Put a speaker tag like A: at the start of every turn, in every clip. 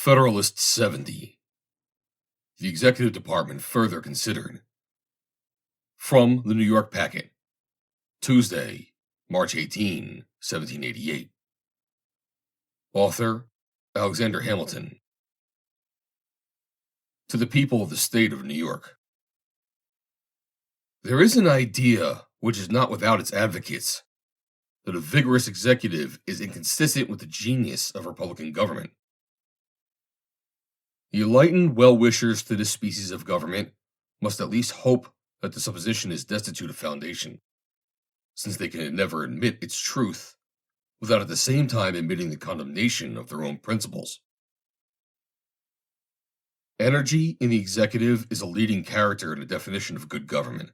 A: Federalist 70. The Executive Department further considered. From the New York Packet, Tuesday, March 18, 1788. Author, Alexander Hamilton. To the people of the state of New York. There is an idea, which is not without its advocates, that a vigorous executive is inconsistent with the genius of Republican government. The enlightened well-wishers to this species of government must at least hope that the supposition is destitute of foundation, since they can never admit its truth without at the same time admitting the condemnation of their own principles. Energy in the executive is a leading character in the definition of good government.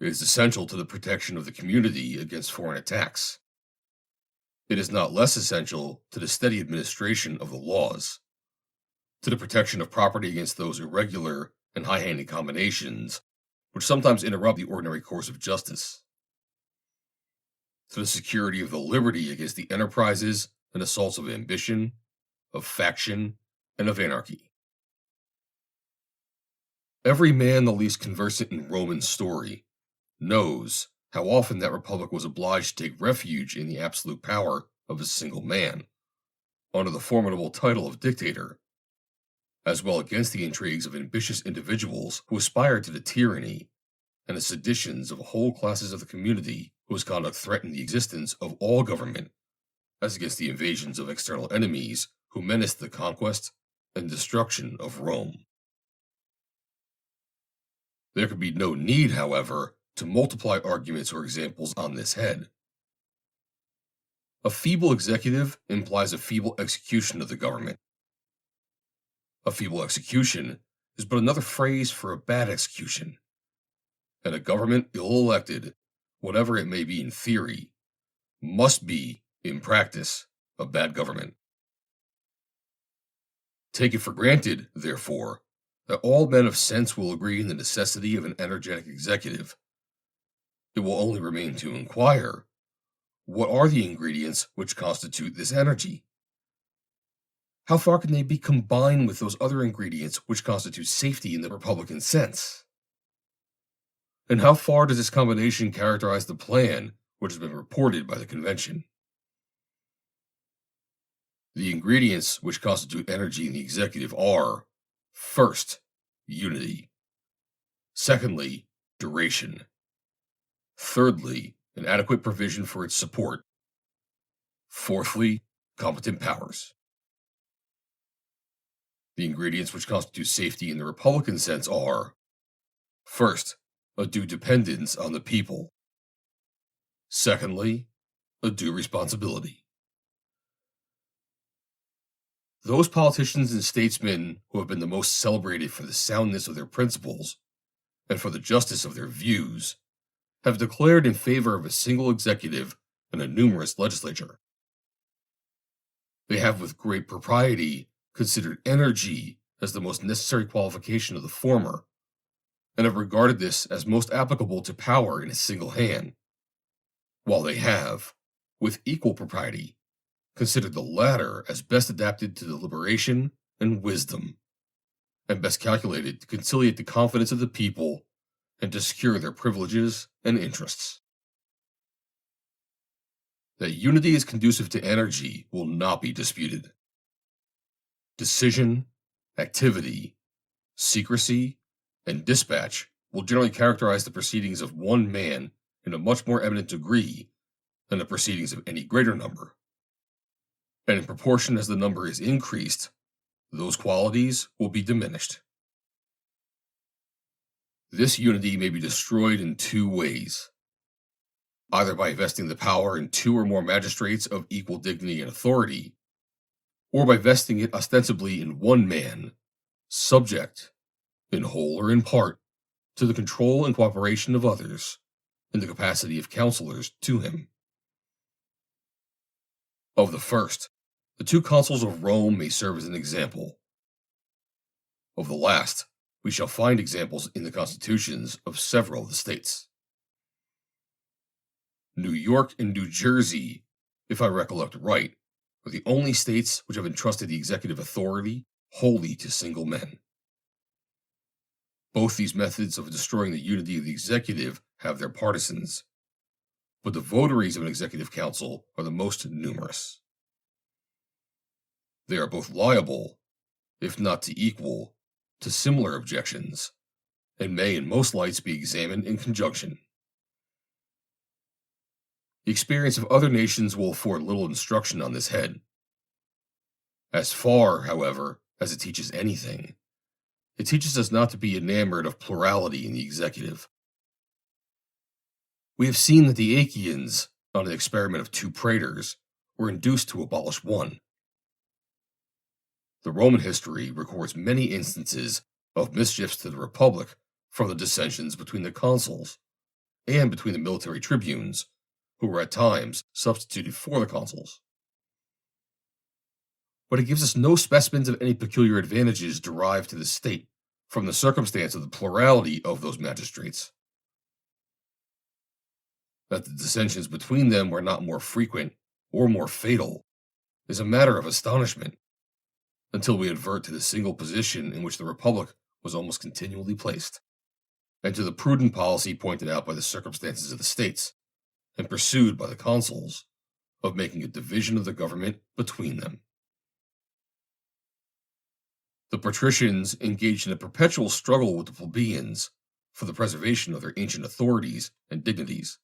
A: It is essential to the protection of the community against foreign attacks. It is not less essential to the steady administration of the laws, to the protection of property against those irregular and high-handed combinations which sometimes interrupt the ordinary course of justice, to the security of the liberty against the enterprises and assaults of ambition, of faction, and of anarchy. Every man the least conversant in Roman story knows how often that republic was obliged to take refuge in the absolute power of a single man, under the formidable title of dictator, as well against the intrigues of ambitious individuals who aspired to the tyranny and the seditions of whole classes of the community whose conduct threatened the existence of all government, as against the invasions of external enemies who menaced the conquest and destruction of Rome. There could be no need, however, to multiply arguments or examples on this head. A feeble executive implies a feeble execution of the government. A feeble execution is but another phrase for a bad execution, and a government ill-elected, whatever it may be in theory, must be, in practice, a bad government. Take it for granted, therefore, that all men of sense will agree in the necessity of an energetic executive. It will only remain to inquire, what are the ingredients which constitute this energy? How far can they be combined with those other ingredients which constitute safety in the Republican sense? And how far does this combination characterize the plan which has been reported by the convention? The ingredients which constitute energy in the executive are, first, unity; secondly, duration; thirdly, an adequate provision for its support; fourthly, competent powers. The ingredients which constitute safety in the Republican sense are, first, a due dependence on the people; secondly, a due responsibility. Those politicians and statesmen who have been the most celebrated for the soundness of their principles and for the justice of their views have declared in favor of a single executive and a numerous legislature. They have with great propriety considered energy as the most necessary qualification of the former, and have regarded this as most applicable to power in a single hand, while they have, with equal propriety, considered the latter as best adapted to deliberation and wisdom, and best calculated to conciliate the confidence of the people and to secure their privileges and interests. That unity is conducive to energy will not be disputed. Decision, activity, secrecy, and dispatch will generally characterize the proceedings of one man in a much more eminent degree than the proceedings of any greater number. And in proportion as the number is increased, those qualities will be diminished. This unity may be destroyed in two ways: either by vesting the power in two or more magistrates of equal dignity and authority, or by vesting it ostensibly in one man, subject, in whole or in part, to the control and cooperation of others, in the capacity of counselors to him. Of the first, the two consuls of Rome may serve as an example. Of the last, we shall find examples in the constitutions of several of the states. New York and New Jersey, if I recollect right, are the only states which have entrusted the executive authority wholly to single men. Both these methods of destroying the unity of the executive have their partisans, but the votaries of an executive council are the most numerous. They are both liable, if not to equal, to similar objections, and may in most lights be examined in conjunction. The experience of other nations will afford little instruction on this head. As far, however, as it teaches anything, it teaches us not to be enamored of plurality in the executive. We have seen that the Achaeans, on an experiment of 2 praetors, were induced to abolish one. The Roman history records many instances of mischiefs to the Republic from the dissensions between the consuls and between the military tribunes, who were at times substituted for the consuls. But it gives us no specimens of any peculiar advantages derived to the state from the circumstance of the plurality of those magistrates. That the dissensions between them were not more frequent or more fatal is a matter of astonishment, until we advert to the single position in which the Republic was almost continually placed, and to the prudent policy pointed out by the circumstances of the states, and pursued by the consuls, of making a division of the government between them. The patricians engaged in a perpetual struggle with the plebeians for the preservation of their ancient authorities and dignities.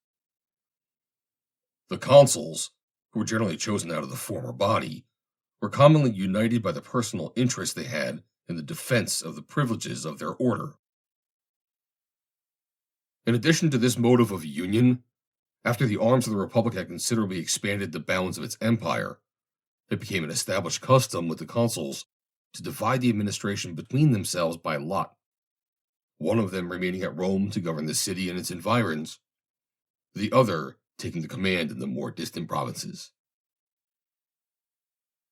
A: The consuls, who were generally chosen out of the former body, were commonly united by the personal interest they had in the defense of the privileges of their order. In addition to this motive of union, after the arms of the Republic had considerably expanded the bounds of its empire, it became an established custom with the consuls to divide the administration between themselves by lot, one of them remaining at Rome to govern the city and its environs, the other taking the command in the more distant provinces.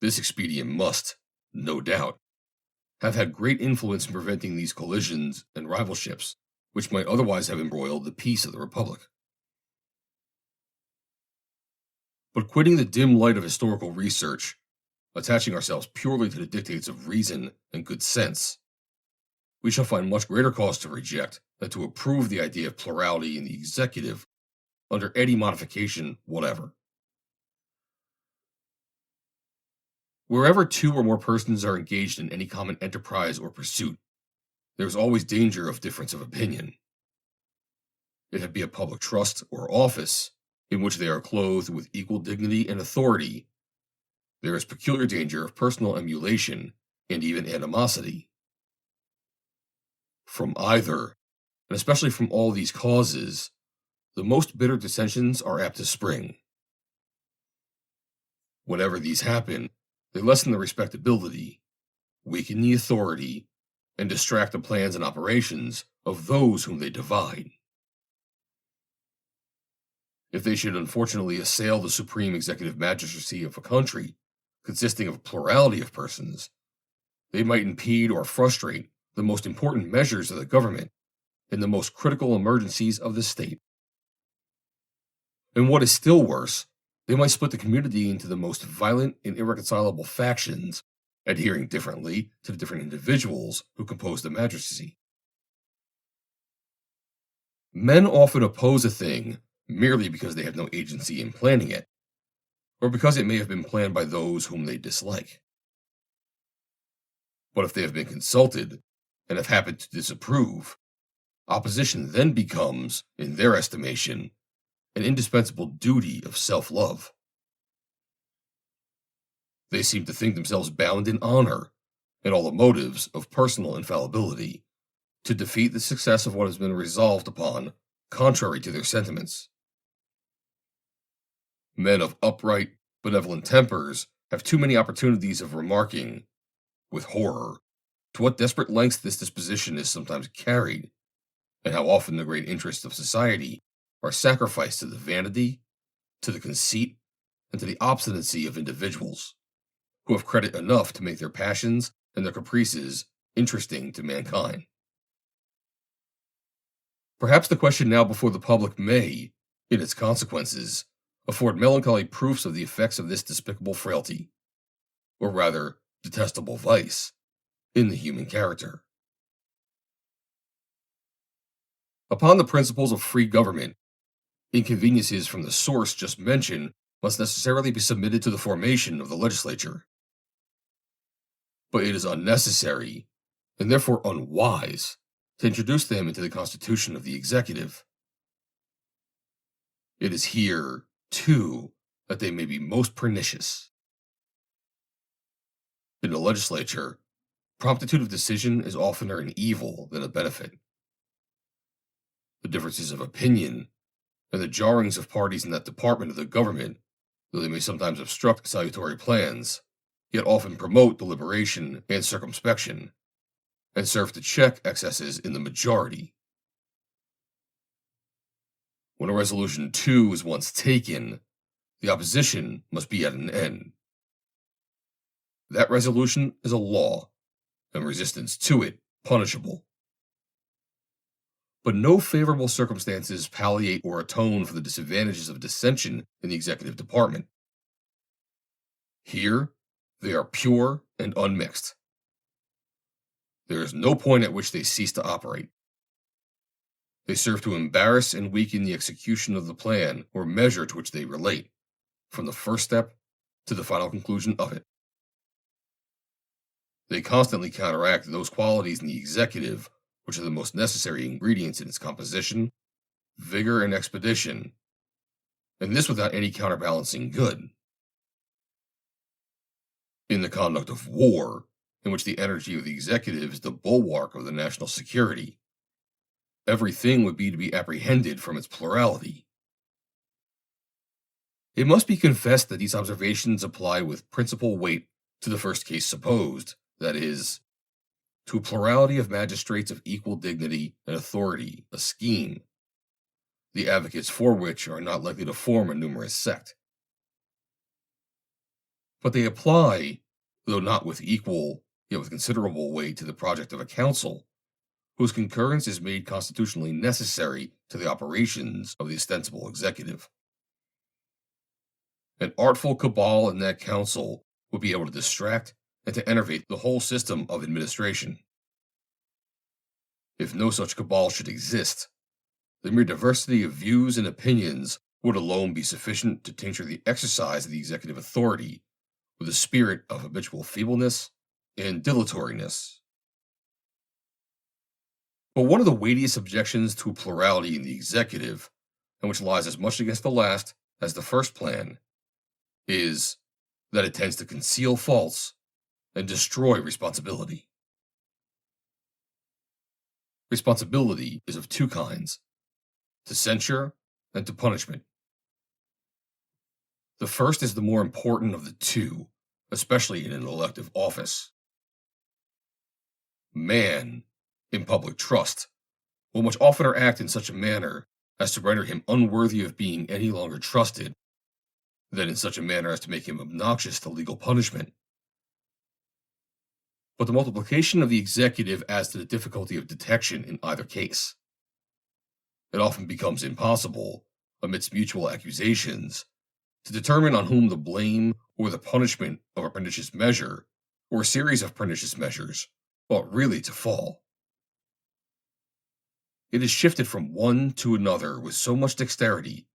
A: This expedient must, no doubt, have had great influence in preventing these collisions and rivalships, which might otherwise have embroiled the peace of the Republic. But quitting the dim light of historical research, attaching ourselves purely to the dictates of reason and good sense, we shall find much greater cause to reject than to approve the idea of plurality in the executive under any modification whatever. Wherever 2 or more persons are engaged in any common enterprise or pursuit, there is always danger of difference of opinion. If it be a public trust or office, in which they are clothed with equal dignity and authority, there is peculiar danger of personal emulation and even animosity. From either, and especially from all these causes, the most bitter dissensions are apt to spring. Whenever these happen, they lessen the respectability, weaken the authority, and distract the plans and operations of those whom they divide. If they should unfortunately assail the supreme executive magistracy of a country, consisting of a plurality of persons, they might impede or frustrate the most important measures of the government in the most critical emergencies of the state. And what is still worse, they might split the community into the most violent and irreconcilable factions, adhering differently to the different individuals who compose the magistracy. Men often oppose a thing merely because they have no agency in planning it, or because it may have been planned by those whom they dislike. But if they have been consulted and have happened to disapprove, opposition then becomes, in their estimation, an indispensable duty of self-love. They seem to think themselves bound in honor, and all the motives of personal infallibility, to defeat the success of what has been resolved upon, contrary to their sentiments. Men of upright, benevolent tempers have too many opportunities of remarking, with horror, to what desperate lengths this disposition is sometimes carried, and how often the great interests of society are sacrificed to the vanity, to the conceit, and to the obstinacy of individuals, who have credit enough to make their passions and their caprices interesting to mankind. Perhaps the question now before the public may, in its consequences, afford melancholy proofs of the effects of this despicable frailty. or rather, detestable vice, in the human character. Upon the principles of free government, inconveniences from the source just mentioned must necessarily be submitted to the formation of the legislature. But it is unnecessary, and therefore unwise, to introduce them into the constitution of the executive. It is here, too, that they may be most pernicious. In the legislature, promptitude of decision is oftener an evil than a benefit. The differences of opinion and the jarrings of parties in that department of the government, though they may sometimes obstruct salutary plans, yet often promote deliberation and circumspection, and serve to check excesses in the majority. When a resolution too is once taken, the opposition must be at an end. That resolution is a law, and resistance to it punishable. But no favorable circumstances palliate or atone for the disadvantages of dissension in the executive department. Here, they are pure and unmixed. There is no point at which they cease to operate. They serve to embarrass and weaken the execution of the plan or measure to which they relate, from the first step to the final conclusion of it. They constantly counteract those qualities in the executive which are the most necessary ingredients in its composition, vigor, and expedition, and this without any counterbalancing good. In the conduct of war, in which the energy of the executive is the bulwark of the national security, everything would be to be apprehended from its plurality. It must be confessed that these observations apply with principal weight to the first case supposed, that is, to a plurality of magistrates of equal dignity and authority, a scheme, the advocates for which are not likely to form a numerous sect. But they apply, though not with equal, yet with considerable weight, to the project of a council, whose concurrence is made constitutionally necessary to the operations of the ostensible executive. An artful cabal in that council would be able to distract and to enervate the whole system of administration. If no such cabal should exist, the mere diversity of views and opinions would alone be sufficient to tincture the exercise of the executive authority with a spirit of habitual feebleness and dilatoriness. But one of the weightiest objections to a plurality in the executive, and which lies as much against the last as the first plan, is that it tends to conceal faults and destroy responsibility. Responsibility is of two kinds, to censure and to punishment. The first is the more important of the two, especially in an elective office. Man, in public trust, will much oftener act in such a manner as to render him unworthy of being any longer trusted, than in such a manner as to make him obnoxious to legal punishment. But the multiplication of the executive adds to the difficulty of detection in either case. It often becomes impossible, amidst mutual accusations, to determine on whom the blame or the punishment of a pernicious measure, or a series of pernicious measures, ought really to fall. It is shifted from one to another with so much dexterity,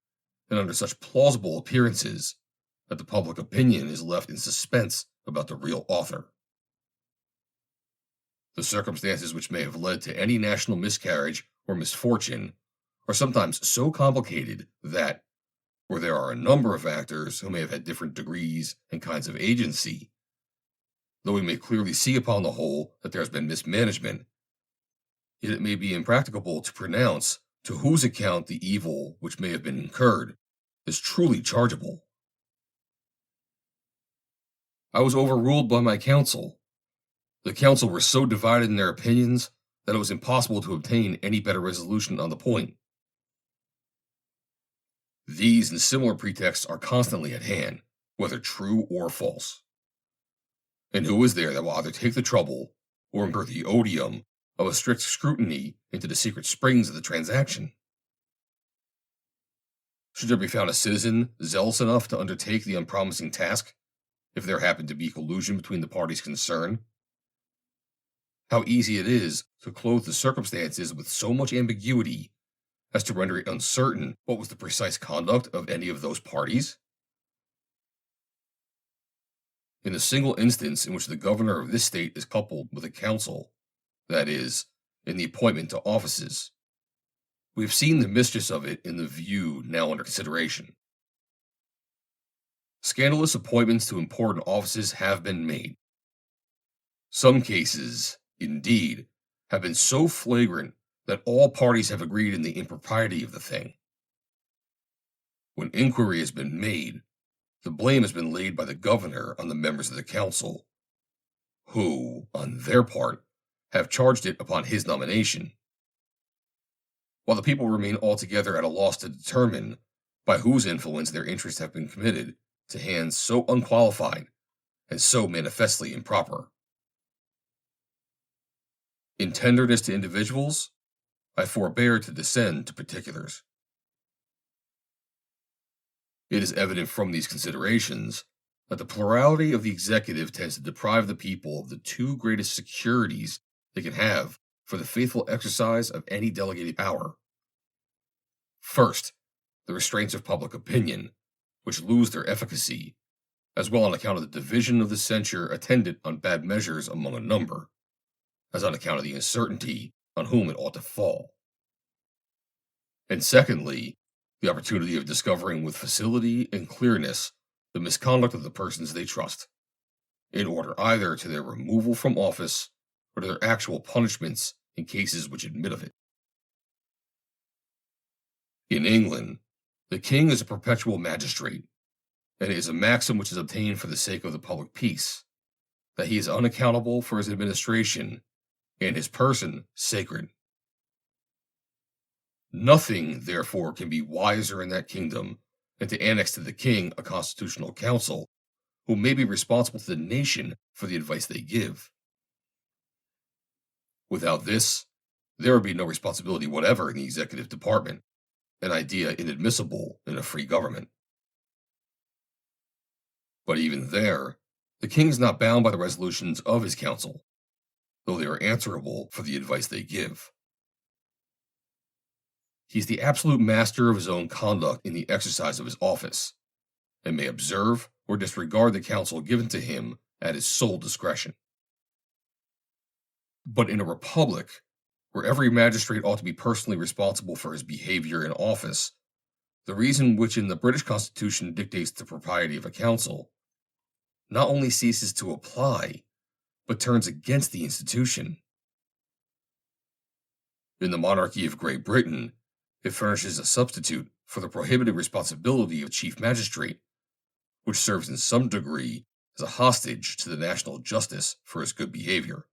A: and under such plausible appearances, that the public opinion is left in suspense about the real author. The circumstances which may have led to any national miscarriage or misfortune are sometimes so complicated that, where there are a number of actors who may have had different degrees and kinds of agency, though we may clearly see upon the whole that there has been mismanagement, yet it may be impracticable to pronounce to whose account the evil which may have been incurred is truly chargeable. I was overruled by my council. The council were so divided in their opinions that it was impossible to obtain any better resolution on the point. These and similar pretexts are constantly at hand, whether true or false. And who is there that will either take the trouble or incur the odium of a strict scrutiny into the secret springs of the transaction? Should there be found a citizen zealous enough to undertake the unpromising task, if there happened to be collusion between the parties concerned. How easy it is to clothe the circumstances with so much ambiguity as to render it uncertain what was the precise conduct of any of those parties. In a single instance in which the governor of this state is coupled with a council, that is, in the appointment to offices, we have seen the mischief of it in the view now under consideration. Scandalous appointments to important offices have been made. Some cases, indeed, have been so flagrant that all parties have agreed in the impropriety of the thing. When inquiry has been made, the blame has been laid by the governor on the members of the council, who, on their part, have charged it upon his nomination, while the people remain altogether at a loss to determine by whose influence their interests have been committed to hands so unqualified and so manifestly improper. In tenderness to individuals, I forbear to descend to particulars. It is evident from these considerations that the plurality of the executive tends to deprive the people of the two greatest securities they can have for the faithful exercise of any delegated power. First, the restraints of public opinion, which lose their efficacy, as well on account of the division of the censure attendant on bad measures among a number, as on account of the uncertainty on whom it ought to fall. And secondly, the opportunity of discovering with facility and clearness the misconduct of the persons they trust, in order either to their removal from office or to their actual punishments in cases which admit of it. In England, the king is a perpetual magistrate, and it is a maxim which is obtained for the sake of the public peace, that he is unaccountable for his administration, and his person sacred. Nothing, therefore, can be wiser in that kingdom than to annex to the king a constitutional council, who may be responsible to the nation for the advice they give. Without this, there would be no responsibility whatever in the executive department, an idea inadmissible in a free government. But even there, the king is not bound by the resolutions of his council, though they are answerable for the advice they give. He is the absolute master of his own conduct in the exercise of his office, and may observe or disregard the counsel given to him at his sole discretion. But in a republic, where every magistrate ought to be personally responsible for his behavior in office, the reason which in the British Constitution dictates the propriety of a council not only ceases to apply, but turns against the institution. In the monarchy of Great Britain, it furnishes a substitute for the prohibited responsibility of chief magistrate, which serves in some degree as a hostage to the national justice for his good behavior.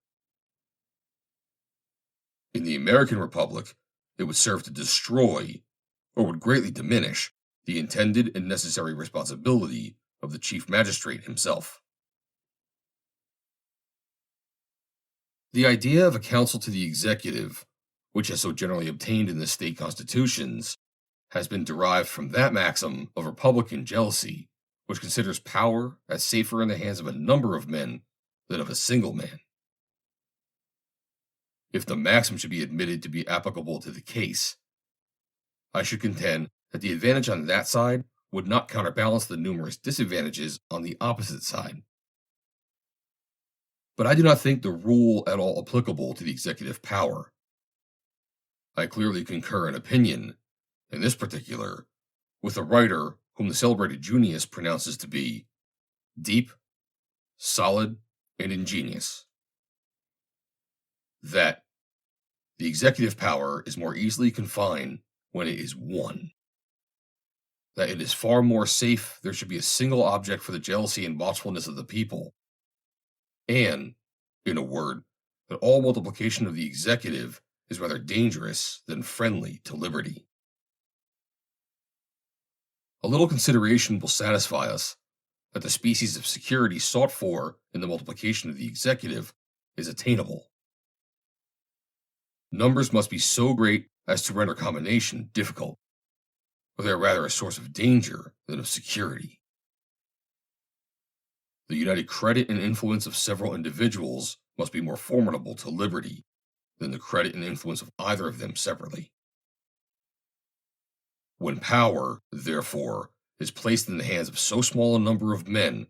A: In the American Republic, it would serve to destroy, or would greatly diminish, the intended and necessary responsibility of the chief magistrate himself. The idea of a council to the executive, which has so generally obtained in the state constitutions, has been derived from that maxim of republican jealousy, which considers power as safer in the hands of a number of men than of a single man. If the maxim should be admitted to be applicable to the case, I should contend that the advantage on that side would not counterbalance the numerous disadvantages on the opposite side. But I do not think the rule at all applicable to the executive power. I clearly concur in opinion, in this particular, with a writer whom the celebrated Junius pronounces to be deep, solid, and ingenious, that the executive power is more easily confined when it is one, that it is far more safe there should be a single object for the jealousy and watchfulness of the people, and, in a word, that all multiplication of the executive is rather dangerous than friendly to liberty. A little consideration will satisfy us that the species of security sought for in the multiplication of the executive is attainable. Numbers must be so great as to render combination difficult, or they are rather a source of danger than of security. the united credit and influence of several individuals must be more formidable to liberty than the credit and influence of either of them separately. When power, therefore, is placed in the hands of so small a number of men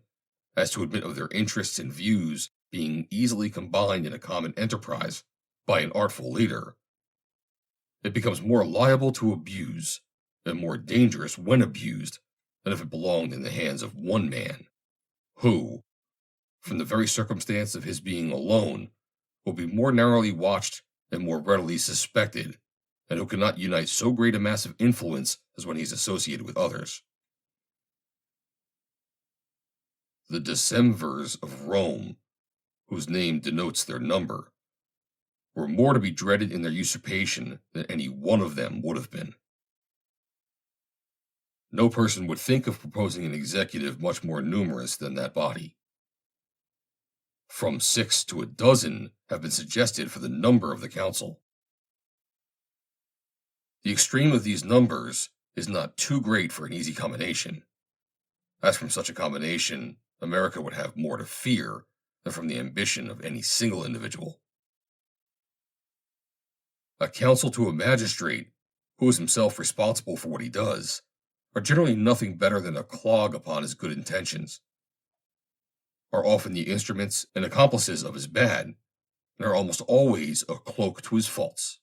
A: as to admit of their interests and views being easily combined in a common enterprise by an artful leader, it becomes more liable to abuse and more dangerous when abused than if it belonged in the hands of one man, who, from the very circumstance of his being alone, will be more narrowly watched and more readily suspected, and who cannot unite so great a mass of influence as when he is associated with others. The decemvirs of Rome, whose name denotes their number, were more to be dreaded in their usurpation than any one of them would have been. No person would think of proposing an executive much more numerous than that body. From 6 to a dozen have been suggested for the number of the council. The extreme of these numbers is not too great for an easy combination, as from such a combination America would have more to fear than from the ambition of any single individual. A counsel to a magistrate, who is himself responsible for what he does, are generally nothing better than a clog upon his good intentions, are often the instruments and accomplices of his bad, and are almost always a cloak to his faults.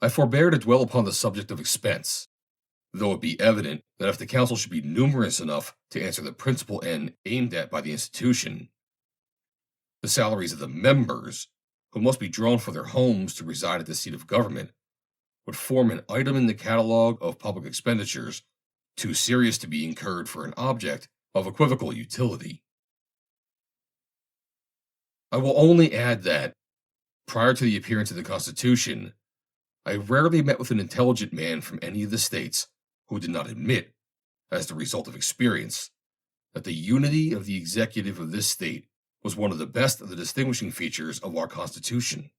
A: I forbear to dwell upon the subject of expense, though it be evident that if the council should be numerous enough to answer the principal end aimed at by the institution, the salaries of the members, who must be drawn for their homes to reside at the seat of government, would form an item in the catalogue of public expenditures too serious to be incurred for an object of equivocal utility. I will only add that, prior to the appearance of the Constitution, I rarely met with an intelligent man from any of the states who did not admit, as the result of experience, that the unity of the executive of this state was one of the best of the distinguishing features of our Constitution.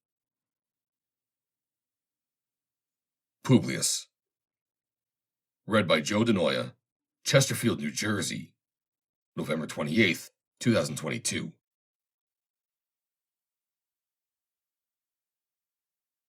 A: Publius. Read by Joe DeNoia, Chesterfield, New Jersey, November 28th, 2022.